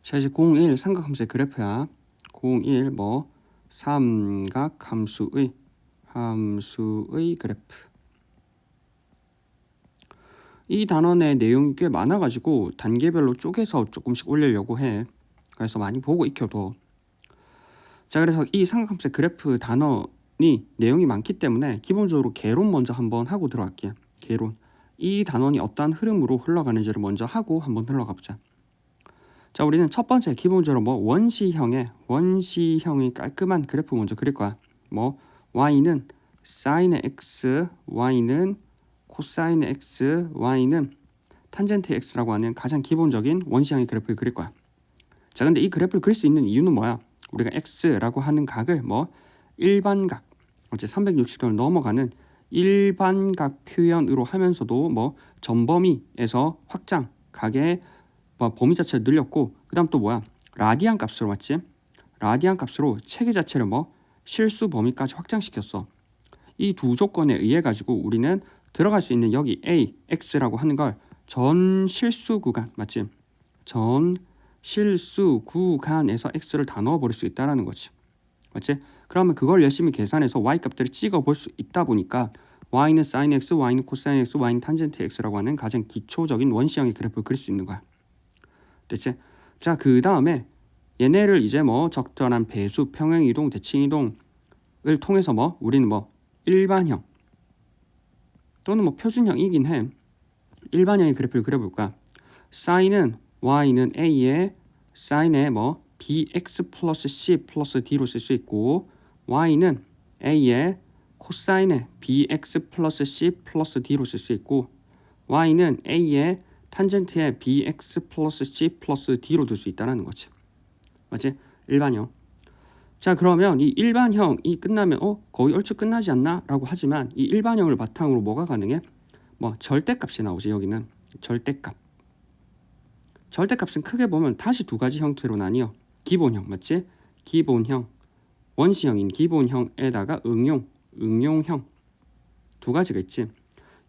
자, 이제 01 삼각함수의 그래프야. 01 뭐 삼각함수의 그래프. 이 단원의 내용이 꽤 많아가지고 단계별로 쪼개서 조금씩 올리려고 해. 그래서 많이 보고 익혀둬. 자, 그래서 이 삼각함수의 그래프 단원이 내용이 많기 때문에 기본적으로 개론 먼저 한번 하고 들어갈게. 개론. 이 단원이 어떠한 흐름으로 흘러가는지를 먼저 하고 한번 흘러가 보자. 자, 우리는 첫 번째 기본적으로 뭐 원시형의 깔끔한 그래프 먼저 그릴 거야. 뭐 y는 사인의 x, y는 코사인의 x, y는 탄젠트 x라고 하는 가장 기본적인 원시형의 그래프를 그릴 거야. 자, 근데 이 그래프를 그릴 수 있는 이유는 뭐야? 우리가 x라고 하는 각을 뭐 일반각, 어째 360도를 넘어가는 일반각 표현으로 하면서도 뭐 전범위에서 확장, 각의 뭐 범위 자체를 늘렸고, 그 다음 또 뭐야? 라디안 값으로 맞지? 라디안 값으로 체계 자체를 뭐 실수 범위까지 확장시켰어. 이 두 조건에 의해 가지고 우리는 들어갈 수 있는 여기 A, X라고 하는 걸 전 실수 구간 맞지? 전 실수 구간에서 X를 다 넣어버릴 수 있다라는 거지. 맞지? 그러면 그걸 열심히 계산해서 Y 값들을 찍어볼 수 있다 보니까 Y는 sin X, Y는 코사인 X, Y는 탄젠트 X라고 하는 가장 기초적인 원시형의 그래프를 그릴 수 있는 거야. 됐지? 자, 그 다음에 얘네를 이제 뭐 적절한 배수, 평행이동, 대칭이동을 통해서 뭐 우리는 뭐 일반형 또는 뭐 표준형이긴 해. 일반형의 그래프를 그려볼까? 사인은 y는 a의 사인의 뭐 bx 플러스 c 플러스 d로 쓸 수 있고, y는 a의 코사인의 bx 플러스 c 플러스 d로 쓸 수 있고, y는 a의 탄젠트의 bx 플러스 c 플러스 d로 둘 수 있다는 거지. 맞지? 일반형. 자, 그러면 이 일반형이 끝나면 거의 얼추 끝나지 않나? 라고 하지만 이 일반형을 바탕으로 뭐가 가능해? 뭐 절대값이 나오지. 여기는 절대값. 절대값은 크게 보면 다시 두 가지 형태로 나뉘어. 기본형 맞지? 기본형, 원시형인 기본형에다가 응용형 두 가지가 있지.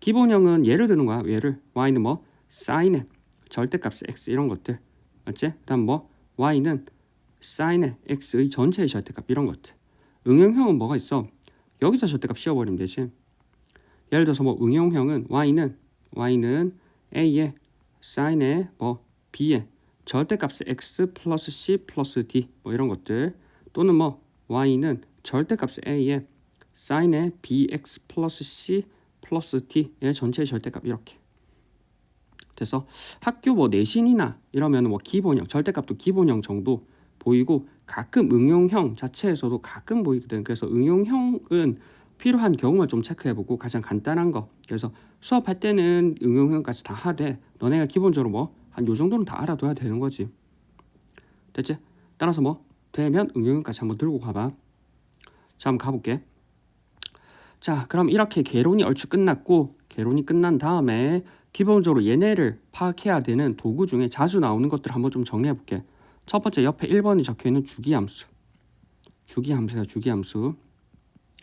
기본형은 예를 드는 거야. 예를 y는 뭐 사인의 절대값의 x 이런 것들 맞지? 그다음 뭐 y는 사인의 x의 전체의 절대값 이런 것들. 응용형은 뭐가 있어? 여기서 절대값 씌워버리면 되지. 예를 들어서 뭐 응용형은 y는 a의 사인의 뭐 b의 절대값의 x 플러스 c 플러스 d 뭐 이런 것들, 또는 뭐 y는 절대값의 a의 사인의 bx 플러스 c 플러스 d의 전체의 절대값 이렇게. 그래서 학교 뭐 내신이나 이러면 뭐 기본형, 절대값도 기본형 정도 보이고 가끔 응용형 자체에서도 가끔 보이거든. 그래서 응용형은 필요한 경우만 좀 체크해보고 가장 간단한 거. 그래서 수업할 때는 응용형까지 다 하되 너네가 기본적으로 뭐 한 요 정도는 다 알아둬야 되는 거지. 됐지? 따라서 뭐 되면 응용형까지 한번 들고 가봐. 자, 한번 가볼게. 자, 그럼 이렇게 개론이 얼추 끝났고, 개론이 끝난 다음에 기본적으로 얘네를 파악해야 되는 도구 중에 자주 나오는 것들 한번 좀 정리해볼게. 첫 번째 옆에 1번이 적혀있는 주기함수. 주기함수야, 주기함수.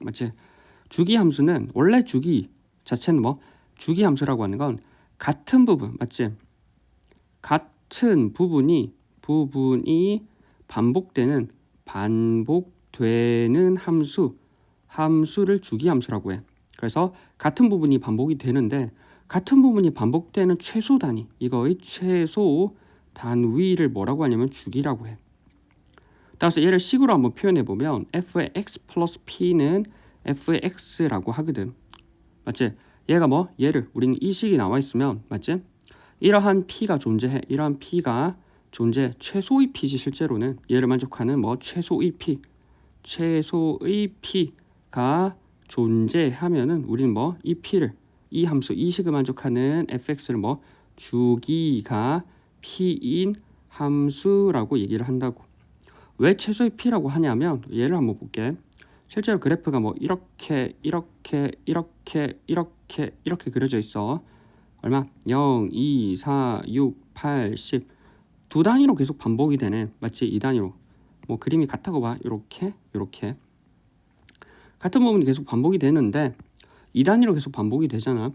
맞지? 주기함수는 원래 주기 자체는 뭐 주기함수라고 하는 건 같은 부분, 맞지? 같은 부분이 반복되는 함수를 주기함수라고 해. 그래서 같은 부분이 반복이 되는데 같은 부분이 반복되는 최소 단위, 이거의 최소 단위를 뭐라고 하냐면 주기라고 해. 따라서 얘를 식으로 한번 표현해 보면 f의 x 플러스 p는 f의 x라고 하거든. 맞지? 얘가 뭐 얘를 우리는 이 식이 나와 있으면 맞지? 이러한 p가 존재해. 이러한 p가 존재. 최소의 p지 실제로는 얘를 만족하는 뭐 최소의 p가 존재하면은 우리는 뭐 이 p를 이 함수 이 식을 만족하는 fx를 뭐 주기가 p인 함수라고 얘기를 한다고. 왜 최소의 p라고 하냐면 얘를 한번 볼게. 실제로 그래프가 뭐 이렇게 그려져 있어. 얼마? 0, 2, 4, 6, 8, 10 두 단위로 계속 반복이 되네. 맞지? 2단위로. 뭐 그림이 같다고 봐. 이렇게 같은 부분이 계속 반복이 되는데 2단위로 계속 반복이 되잖아.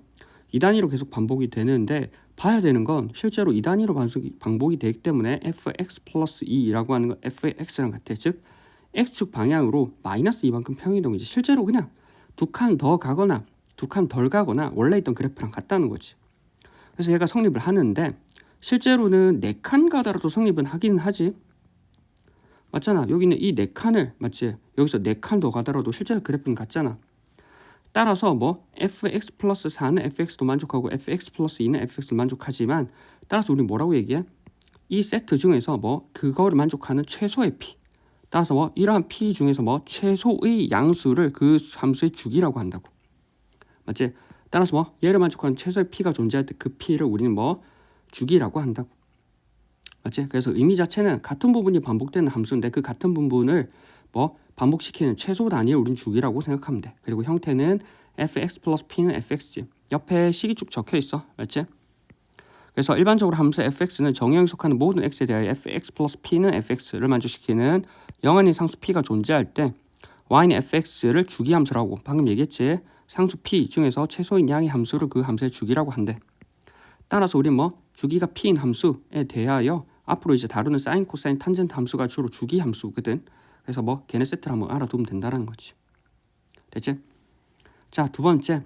2단위로 계속 반복이 되는데 봐야 되는 건 실제로 2단위로 반복이 되기 때문에 fx 플러스 2라고 하는 건 fx랑 같아. 즉 x축 방향으로 마이너스 2만큼 평이동이지. 실제로 그냥 두 칸 더 가거나 두 칸 덜 가거나 원래 있던 그래프랑 같다는 거지. 그래서 얘가 성립을 하는데 실제로는 4칸 가더라도 성립은 하기는 하지. 맞잖아. 여기는 이 4칸을 맞지? 여기서 4칸 더 가더라도 실제로 그래프는 같잖아. 따라서 뭐 fx 플러스 4는 fx도 만족하고 fx 플러스 2는 fx를 만족하지만 따라서 우리 뭐라고 얘기해? 이 세트 중에서 뭐 그거를 만족하는 최소의 p. 따라서 뭐 이러한 p 중에서 뭐 최소의 양수를 그 함수의 주기라고 한다고. 맞지? 따라서 뭐 얘를 만족하는 최소의 p가 존재할 때 그 p를 우리는 뭐 주기라고 한다고. 맞지? 그래서 의미 자체는 같은 부분이 반복되는 함수인데 그 같은 부분을 뭐 반복시키는 최소 단위를 우린 주기라고 생각하면 돼. 그리고 형태는 fx 플러스 p는 fx지. 옆에 식이 쭉 적혀 있어. 맞지? 그래서 일반적으로 함수 fx는 정의형에 속하는 모든 x에 대하여 fx 플러스 p는 fx를 만족시키는 영한의 상수 p가 존재할 때 y는 fx를 주기함수라고 방금 얘기했지. 상수 p 중에서 최소인 양의 함수를 그 함수의 주기라고 한대. 따라서 우린 뭐 주기가 p인 함수에 대하여 앞으로 이제 다루는 사인, 코사인, 탄젠트 함수가 주로 주기 함수거든. 그래서 뭐 걔네 세트를 한번 알아두면 된다라는 거지. 됐지? 자, 두 번째.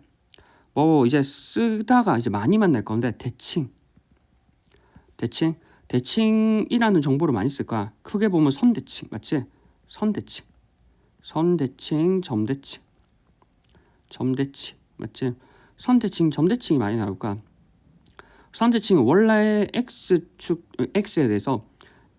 뭐 이제 쓰다가 이제 많이 만날 건데 대칭이라는 정보를 많이 쓸 거야. 크게 보면 선대칭, 맞지? 선대칭, 점대칭, 맞지? 선대칭, 점대칭이 많이 나올 거야. 선대칭은 원래 x에 대해서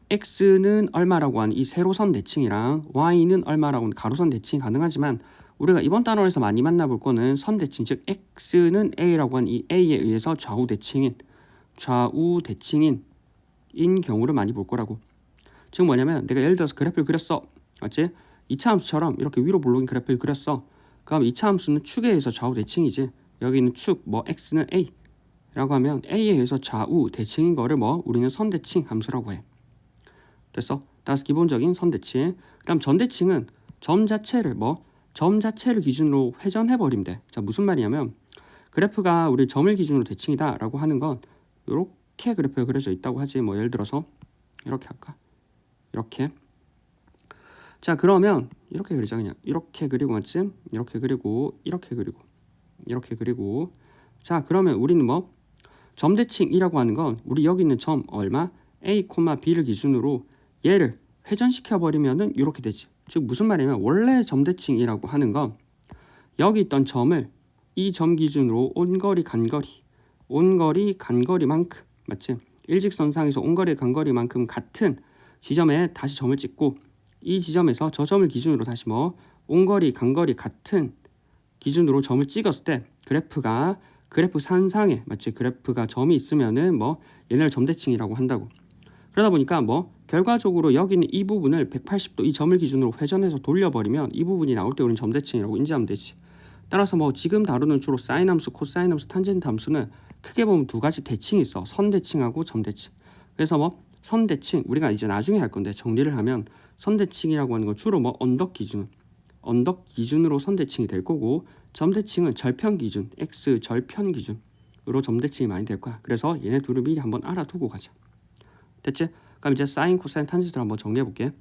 x는 얼마라고 하는 이 세로선 대칭이랑 y는 얼마라고 하는 가로선 대칭이 가능하지만 우리가 이번 단원에서 많이 만나볼 거는 선대칭, 즉 x는 a라고 하는 이 a에 의해서 좌우 대칭인 경우를 많이 볼 거라고. 즉 뭐냐면 내가 예를 들어서 그래프를 그렸어. 맞지? 2차 함수처럼 이렇게 위로 볼록인 그래프를 그렸어. 그럼 2차 함수는 축에 의해서 좌우 대칭이지. 여기 있는 축, 뭐 x는 a 라고 하면 a에 의해서 좌우 대칭인 거를 뭐 우리는 선대칭 함수라고 해. 됐어? 따라서 기본적인 선대칭. 그다음 전대칭은 점 자체를 기준으로 회전해 버리면 돼. 자, 무슨 말이냐면 그래프가 우리 점을 기준으로 대칭이다라고 하는 건 이렇게 그래프가 그려져 있다고 하지. 뭐 예를 들어서 이렇게 할까? 이렇게. 자, 그러면 이렇게 그리자. 그냥 이렇게 그리고 맞지? 이렇게 그리고 이렇게 그리고 자, 그러면 우리는 뭐 점대칭이라고 하는 건 우리 여기 있는 점 얼마? a, b를 기준으로 얘를 회전시켜 버리면은 이렇게 되지. 즉 무슨 말이냐면 원래 점대칭이라고 하는 건 여기 있던 점을 이 점 기준으로 온거리 간거리만큼 맞지? 일직선상에서 온거리 간거리만큼 같은 지점에 다시 점을 찍고 이 지점에서 저 점을 기준으로 다시 뭐 온거리 간거리 같은 기준으로 점을 찍었을 때 그래프 산상에 마치 그래프가 점이 있으면은 뭐 얘네를 점대칭이라고 한다고. 그러다 보니까 뭐 결과적으로 여기 있는 이 부분을 180도 이 점을 기준으로 회전해서 돌려버리면 이 부분이 나올 때 우리는 점대칭이라고 인지하면 되지. 따라서 뭐 지금 다루는 주로 사인 함수, 코사인 함수, 탄젠트 함수는 크게 보면 두 가지 대칭이 있어. 선대칭하고 점대칭. 그래서 뭐 선대칭 우리가 이제 나중에 할 건데 정리를 하면 선대칭이라고 하는 건 주로 뭐 언덕 기준으로 선대칭이 될 거고 점대칭은 절편 기준, x 절편 기준으로 점대칭이 많이 될 거야. 그래서 얘네 둘을 미리 한번 알아두고 가자. 됐지? 그럼 이제 사인, 코사인, 탄젠트를 한번 정리해 볼게.